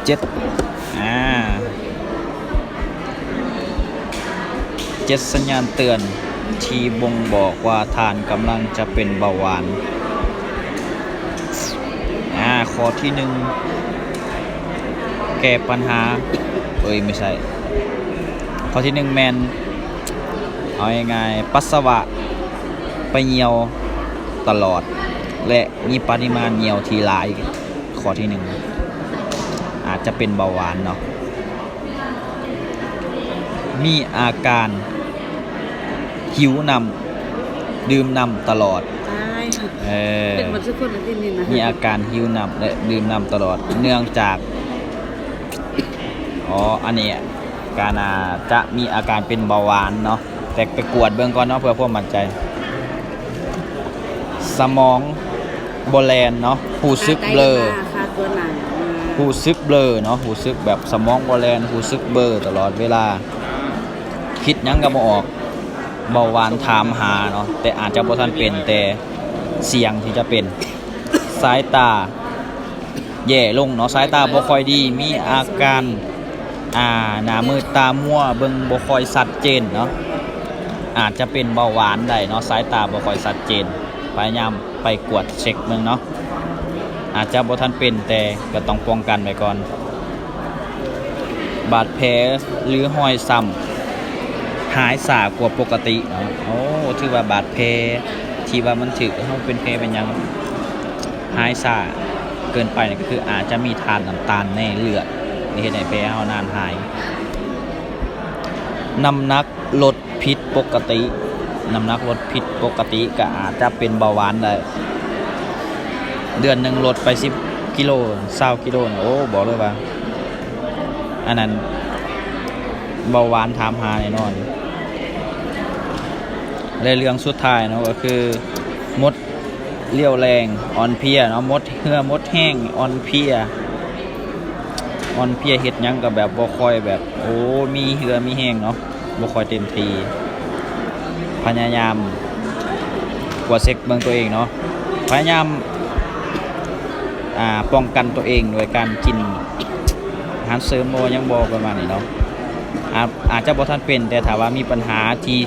7อ่า7สัญญาณเตือนที่บ่งบอกว่าท่านกำลังจะเป็นเบาหวานข้อที่1แก้ปัญหาไม่ใช่ข้อที่1แมนเอาง่ายๆปัสสาวะไปเหี่ยวตลอดและมีปริมาณเหี่ยวที่หลายข้อที่1อาจจะเป็นเบาหวานเนาะมีอาการหิวนำดื่มน้ำตลอดเป็นวันสุดคนที่นี่นะมีอาการหิวน้ำและดื่มน้ำตลอดเนื่องจากอันนี้การจะมีอาการเป็นเบาหวานเนาะแต่ไปกวดเบื้องก่อนเนาะเพื่อความมั่นใจสมองโบแลนเนาะหูซึกเบลอหูซึกเบลอเนาะหูซึกแบบสมองโบแลนหูซึกเบลอตลอดเวลาคิดยังก็บ่ออกเบาหวานถามหาเนาะแต่อาจจะบ่ทันเป็นแต่เสี่ยงที่จะเป็นสายตาแย่ลงเนาะสายตาบ่ค่อยดีมีอาการหน้ามืดตามัวเบิ่งบ่ค่อยชัดเจนเนาะอาจจะเป็นเบาหวานได้เนาะสายตาบ่ค่อยชัดเจนพยายามไปกวดเช็คเบิ่งเนาะอาจจะบ่ทันเป็นแต่ก็ต้องป้องกันไว้ก่อนบาดแผลหรือรอยช้ำหายสากว่าปกติเนาะถือว่าบาดแผลที่ว่ามันถึกเฮาเป็นแผลเป็นหยังหายสาเกินไปนี่ก็คืออาจจะมีธาตุน้ำตาลในเลือดนี่เฮ็ดให้แผลเฮานานหายน้ำหนักลดผิดปกติน้ำหนักลดผิดปกติก็อาจจะเป็นเบาหวานได้เดือนนึงลดไป10กิโล20กิโลบอกเลยว่าอันนั้นเบาหวานถามหาแน่นอนและเรื่องสุดท้ายเนาะก็คือมดเลี้ยวแรงอ่อนเพลียเนาะมดเหื่อมดแห้งอ่อนเพลียเฮ็ดหยังก็แบบบ่ค่อยแบบมีเหื่อมีแห้งเนาะบ่ค่อยเต็มที่พยายามกวดเช็คเบิ่งตัวเองเนาะพยายามป้องกันตัวเองโดยการกินอาหารเสริมบ่ยังบ่ประมาณนี้เนาะอาจจะบ่ทันเป็นแต่ถ้าว่ามีปัญหาที่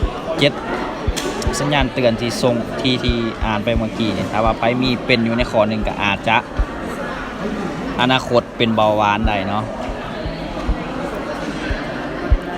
7สัญญาณเตือนที่ส่งที่อ่านไปเมื่อกี้เนี่ยถ้าว่าไปมีเป็นอยู่ในข้อหนึ่งก็อาจจะอนาคตเป็นเบาหวานได้เนาะ